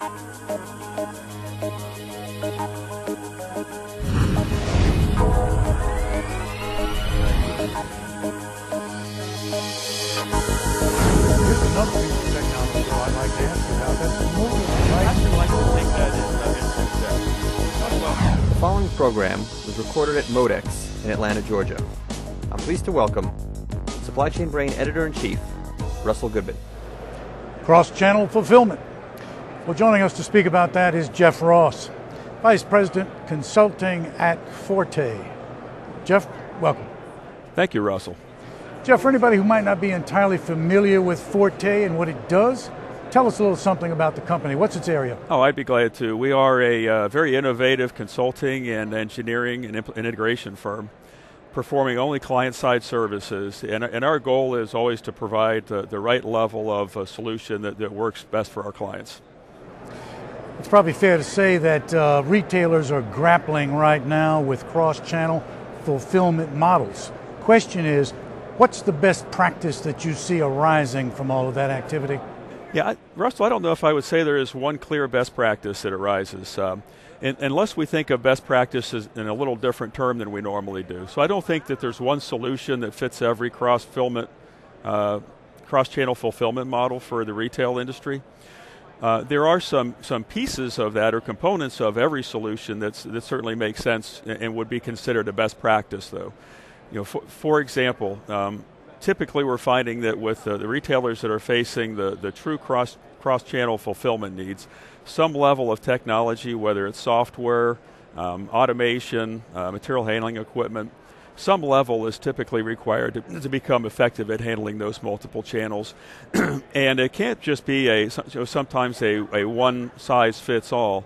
Another piece of technology I'd like to ask you about. That's moving, right? I'd actually like to take that into The following program was recorded at Modex in Atlanta, Georgia. I'm pleased to welcome Supply Chain Brain Editor-in-Chief, Russell Goodman. Cross-channel fulfillment. Well, joining us to speak about that is Jeff Ross, Vice President Consulting at Forte. Jeff, welcome. Thank you, Russell. Jeff, for anybody who might not be entirely familiar with Forte and what it does, tell us a little something about the company. What's its area? Oh, I'd be glad to. We are a very innovative consulting and engineering and integration firm, performing only client-side services. And our goal is always to provide the right level of a solution that works best for our clients. It's probably fair to say that retailers are grappling right now with cross-channel fulfillment models. Question is, what's the best practice that you see arising from all of that activity? Yeah, Russell, I don't know if I would say there is one clear best practice that arises, unless we think of best practices in a little different term than we normally do. So I don't think that there's one solution that fits every cross-channel fulfillment model for the retail industry. There are some pieces of that or components of every solution that certainly make sense and would be considered a best practice, though. You know, for example, typically we're finding that with the retailers that are facing the true cross-channel fulfillment needs, some level of technology, whether it's software, automation, material handling equipment, some level is typically required to become effective at handling those multiple channels. And it can't just be sometimes a one-size-fits-all,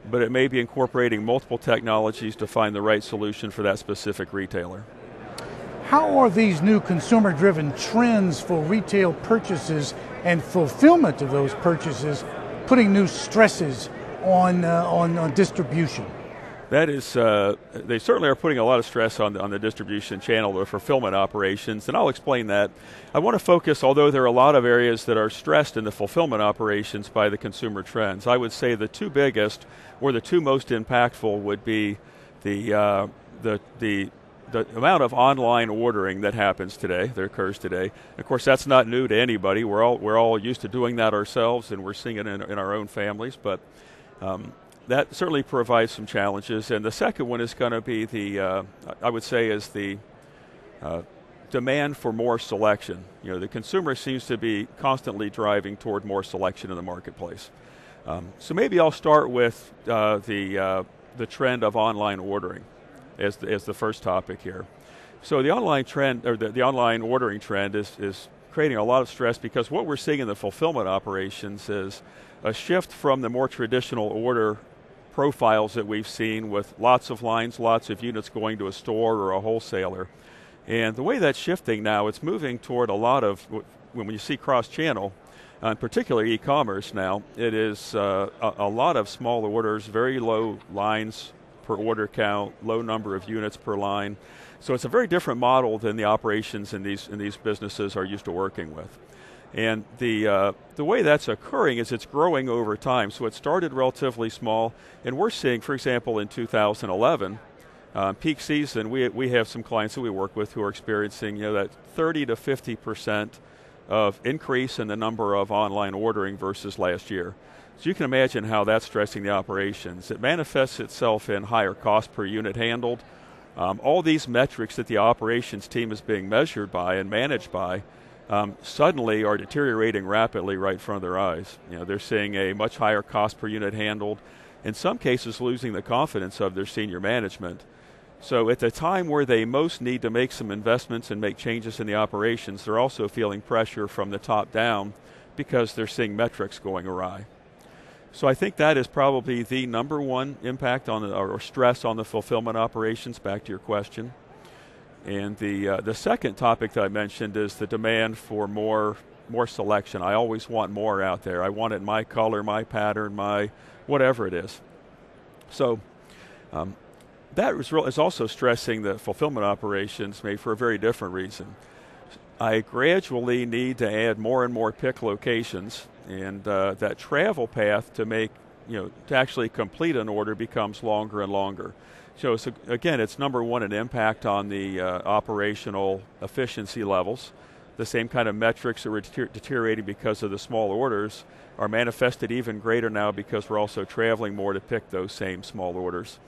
but it may be incorporating multiple technologies to find the right solution for that specific retailer. How are these new consumer-driven trends for retail purchases and fulfillment of those purchases putting new stresses on distribution? That is, they certainly are putting a lot of stress on the distribution channel, the fulfillment operations, and I'll explain that. I want to focus, although there are a lot of areas that are stressed in the fulfillment operations by the consumer trends, I would say the two biggest, or the two most impactful, would be the amount of online ordering that happens today, that occurs today. Of course, that's not new to anybody. We're all used to doing that ourselves, and we're seeing it in our own families. But that certainly provides some challenges. And the second one is going to be I would say, is the demand for more selection. You know, the consumer seems to be constantly driving toward more selection in the marketplace. So maybe I'll start with the trend of online ordering as the first topic here. So the online trend, or the online ordering trend, is creating a lot of stress because what we're seeing in the fulfillment operations is a shift from the more traditional order profiles that we've seen with lots of lines, lots of units going to a store or a wholesaler. And the way that's shifting now, it's moving toward a lot of, when you see cross-channel, and particularly e-commerce now, it is a lot of small orders, very low lines per order count, low number of units per line. So it's a very different model than the operations in these businesses are used to working with. And the way that's occurring is it's growing over time. So it started relatively small, and we're seeing, for example, in 2011, peak season, we have some clients that we work with who are experiencing that 30 to 50% of increase in the number of online ordering versus last year. So you can imagine how that's stressing the operations. It manifests itself in higher cost per unit handled. All these metrics that the operations team is being measured by and managed by suddenly are deteriorating rapidly right in front of their eyes. You know, they're seeing a much higher cost per unit handled, in some cases losing the confidence of their senior management. So at the time where they most need to make some investments and make changes in the operations, they're also feeling pressure from the top down because they're seeing metrics going awry. So I think that is probably the number one impact on or stress on the fulfillment operations, back to your question. And the second topic that I mentioned is the demand for more selection. I always want more out there. I want it in my color, my pattern, my whatever it is. So that is also stressing the fulfillment operations, maybe for a very different reason. I gradually need to add more and more pick locations, and that travel path to make to actually complete an order becomes longer and longer. So again, it's number one, an impact on the operational efficiency levels. The same kind of metrics that were deteriorating because of the small orders are manifested even greater now because we're also traveling more to pick those same small orders.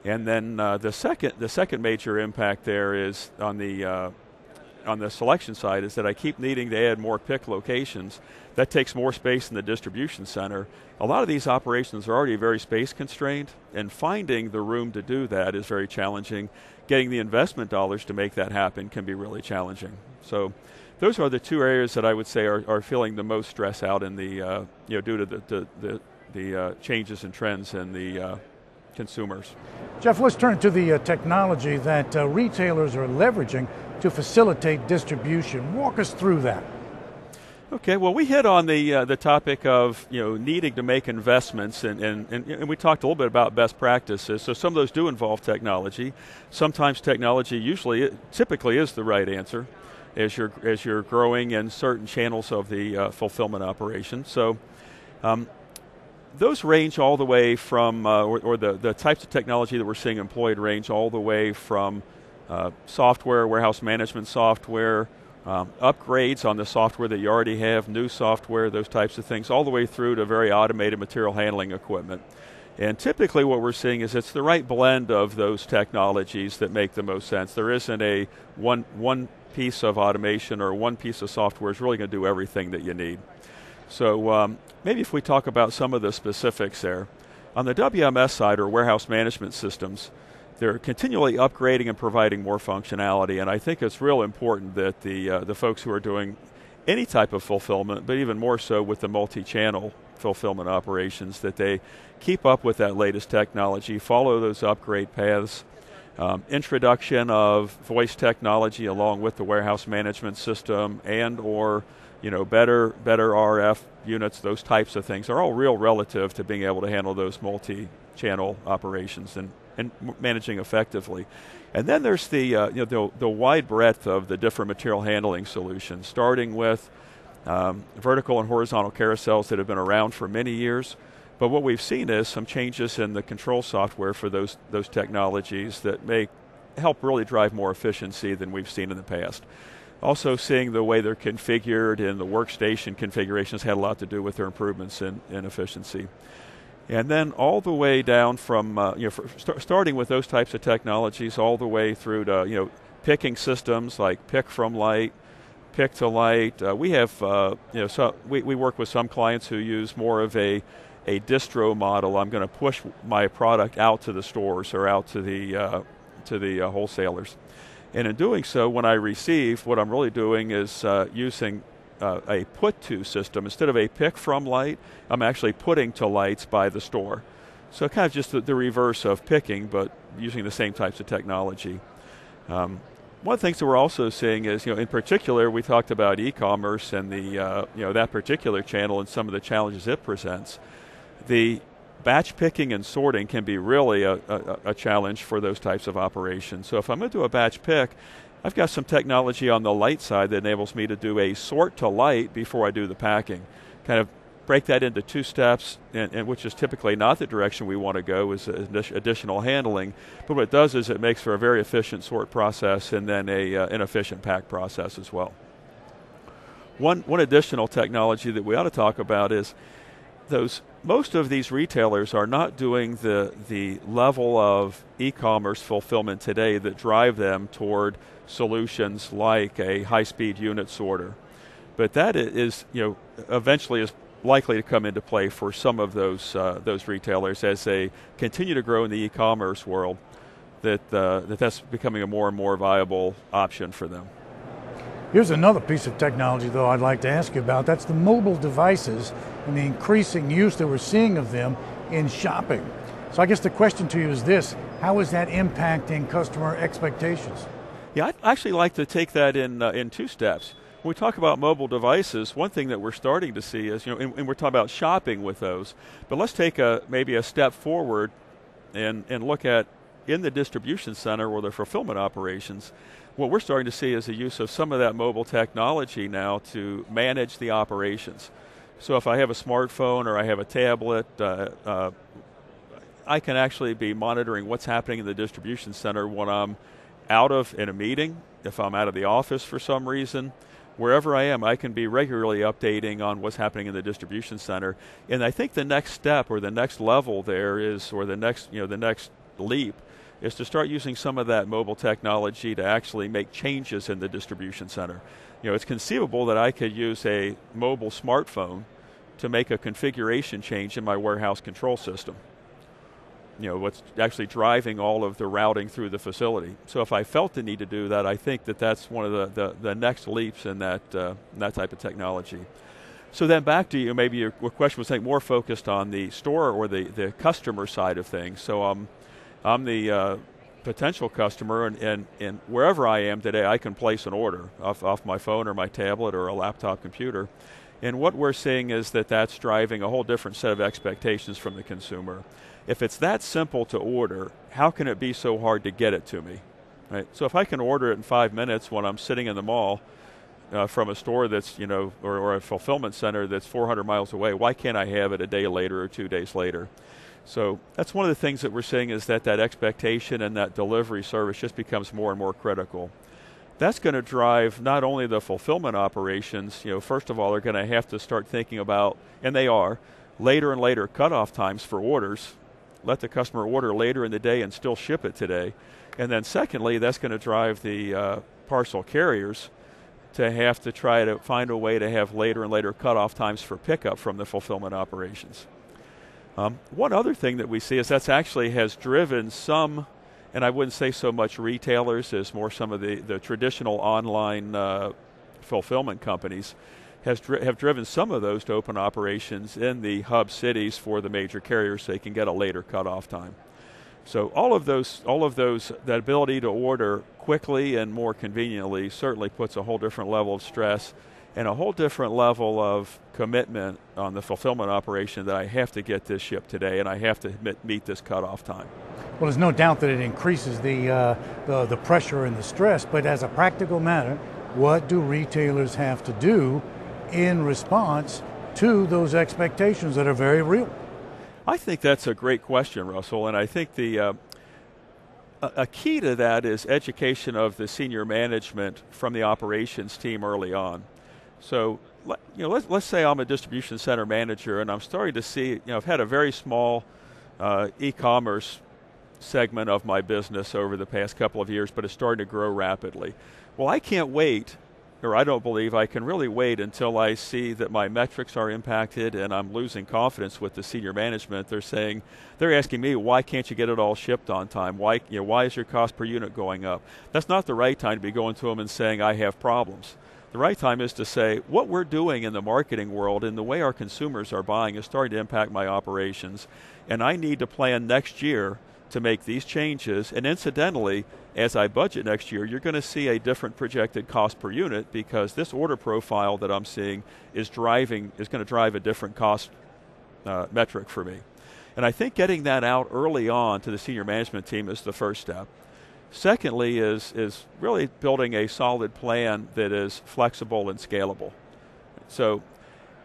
And then the second major impact there is on the selection side is that I keep needing to add more pick locations. That takes more space in the distribution center. A lot of these operations are already very space constrained, and finding the room to do that is very challenging. Getting the investment dollars to make that happen can be really challenging. So those are the two areas that I would say are feeling the most stress out in the due to the changes and trends in the consumers. Jeff, let's turn to the technology that retailers are leveraging to facilitate distribution. Walk us through that. Okay, well, we hit on the topic of needing to make investments, and we talked a little bit about best practices. So some of those do involve technology. Sometimes technology typically is the right answer as you're growing in certain channels of the fulfillment operation. So those range all the way from, or the types of technology that we're seeing employed range all the way from software, warehouse management software, upgrades on the software that you already have, new software, those types of things, all the way through to very automated material handling equipment. And typically what we're seeing is it's the right blend of those technologies that make the most sense. There isn't a one piece of automation or one piece of software is really going to do everything that you need. So maybe if we talk about some of the specifics there. On the WMS side, or warehouse management systems, they're continually upgrading and providing more functionality, and I think it's real important that the folks who are doing any type of fulfillment, but even more so with the multi-channel fulfillment operations, that they keep up with that latest technology, follow those upgrade paths, introduction of voice technology along with the warehouse management system and or better RF units, those types of things are all real relative to being able to handle those multi-channel operations and managing effectively. And then there's the wide breadth of the different material handling solutions, starting with vertical and horizontal carousels that have been around for many years. But what we've seen is some changes in the control software for those technologies that may help really drive more efficiency than we've seen in the past. Also seeing the way they're configured and the workstation configurations had a lot to do with their improvements in efficiency. And then all the way down from, starting with those types of technologies all the way through to, picking systems like pick from light, pick to light. We have, we work with some clients who use more of a distro model. I'm going to push my product out to the stores or out to the wholesalers. And in doing so, when I receive, what I'm really doing is using a put to system. Instead of a pick from light, I'm actually putting to lights by the store. So kind of just the reverse of picking, but using the same types of technology. One of the things that we're also seeing is, in particular, we talked about e-commerce and the that particular channel and some of the challenges it presents. The batch picking and sorting can be really a challenge for those types of operations. So if I'm going to do a batch pick, I've got some technology on the light side that enables me to do a sort to light before I do the packing. Kind of break that into two steps, and which is typically not the direction we want to go, is additional handling. But what it does is it makes for a very efficient sort process and then an efficient pack process as well. One additional technology that we ought to talk about is most of these retailers are not doing the level of e-commerce fulfillment today that drive them toward solutions like a high-speed unit sorter. But that is, eventually is likely to come into play for some of those retailers as they continue to grow in the e-commerce world. That's becoming a more and more viable option for them. Here's another piece of technology, though, I'd like to ask you about. That's the mobile devices and the increasing use that we're seeing of them in shopping. So I guess the question to you is this: how is that impacting customer expectations? Yeah, I'd actually like to take that in two steps. When we talk about mobile devices, one thing that we're starting to see is, and we're talking about shopping with those, but let's take maybe a step forward and look at in the distribution center or the fulfillment operations. What we're starting to see is the use of some of that mobile technology now to manage the operations. So if I have a smartphone or I have a tablet, I can actually be monitoring what's happening in the distribution center when I'm in a meeting, if I'm out of the office for some reason. Wherever I am, I can be regularly updating on what's happening in the distribution center. And I think the next step or the next level there is, or the next leap, is to start using some of that mobile technology to actually make changes in the distribution center. It's conceivable that I could use a mobile smartphone to make a configuration change in my warehouse control system. What's actually driving all of the routing through the facility. So if I felt the need to do that, I think that's one of the next leaps in that type of technology. So then back to you, maybe your question was more focused on the store or the customer side of things. So I'm the potential customer, and wherever I am today, I can place an order off my phone or my tablet or a laptop computer. And what we're seeing is that's driving a whole different set of expectations from the consumer. If it's that simple to order, how can it be so hard to get it to me? Right? So if I can order it in 5 minutes when I'm sitting in the mall from a store that's, or a fulfillment center that's 400 miles away, why can't I have it a day later or 2 days later? So that's one of the things that we're seeing, is that expectation and that delivery service just becomes more and more critical. That's going to drive not only the fulfillment operations, first of all, they're going to have to start thinking about, and they are, later and later cutoff times for orders. Let the customer order later in the day and still ship it today. And then secondly, that's going to drive the parcel carriers to have to try to find a way to have later and later cutoff times for pickup from the fulfillment operations. One other thing that we see is that's actually has driven some, and I wouldn't say so much retailers as more some of the traditional online fulfillment companies, have driven some of those to open operations in the hub cities for the major carriers so they can get a later cutoff time. So all of those, that ability to order quickly and more conveniently certainly puts a whole different level of stress and a whole different level of commitment on the fulfillment operation, that I have to get this shipped today and I have to meet this cutoff time. Well, there's no doubt that it increases the pressure and the stress, but as a practical matter, what do retailers have to do in response to those expectations that are very real? I think that's a great question, Russell, and I think a key to that is education of the senior management from the operations team early on. So, let's say I'm a distribution center manager and I'm starting to see, I've had a very small e-commerce segment of my business over the past couple of years, but it's starting to grow rapidly. Well, I can't wait, or I don't believe I can really wait until I see that my metrics are impacted and I'm losing confidence with the senior management. They're asking me, why can't you get it all shipped on time? Why is your cost per unit going up? That's not the right time to be going to them and saying, I have problems. The right time is to say, what we're doing in the marketing world and the way our consumers are buying is starting to impact my operations, and I need to plan next year to make these changes. And incidentally, as I budget next year, you're going to see a different projected cost per unit, because this order profile that I'm seeing is going to drive a different cost metric for me. And I think getting that out early on to the senior management team is the first step. Secondly is really building a solid plan that is flexible and scalable. So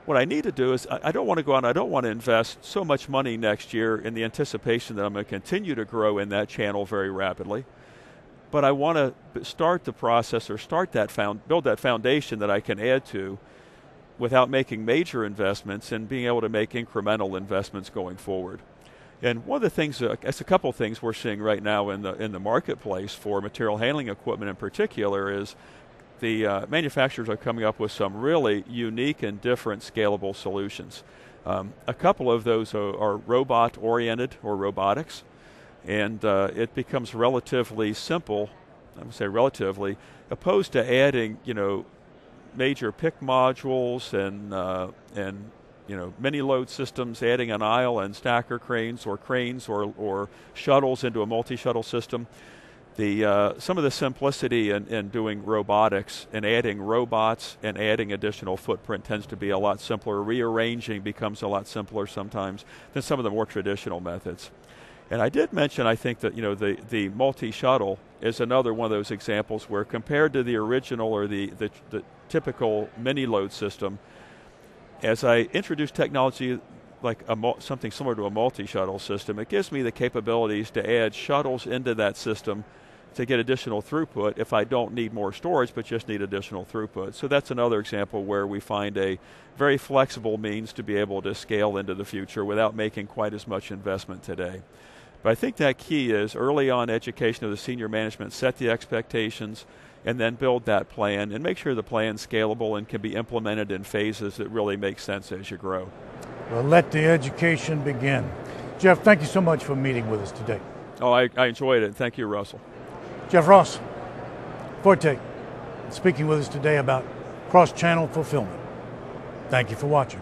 what I need to do is I don't want to go out and I don't want to invest so much money next year in the anticipation that I'm going to continue to grow in that channel very rapidly. But I want to start the process, or build that foundation that I can add to without making major investments and being able to make incremental investments going forward. And one of the things, it's a couple of things we're seeing right now in the marketplace for material handling equipment in particular, is the manufacturers are coming up with some really unique and different scalable solutions. A couple of those are robot-oriented, or robotics, and it becomes relatively simple, I would say relatively, opposed to adding, major pick modules and mini load systems, adding an aisle and stacker cranes or shuttles into a multi-shuttle system. Some of the simplicity in doing robotics and adding robots and adding additional footprint tends to be a lot simpler. Rearranging becomes a lot simpler sometimes than some of the more traditional methods. And I did mention, I think, that the multi-shuttle is another one of those examples where, compared to the original or the typical mini load system, as I introduce technology like something similar to a multi-shuttle system, it gives me the capabilities to add shuttles into that system to get additional throughput if I don't need more storage but just need additional throughput. So that's another example where we find a very flexible means to be able to scale into the future without making quite as much investment today. But I think that key is early on education of the senior management, set the expectations, and then build that plan and make sure the plan's scalable and can be implemented in phases that really make sense as you grow. Well, let the education begin. Jeff, thank you so much for meeting with us today. Oh, I enjoyed it. Thank you, Russell. Jeff Ross, Forte, speaking with us today about cross-channel fulfillment. Thank you for watching.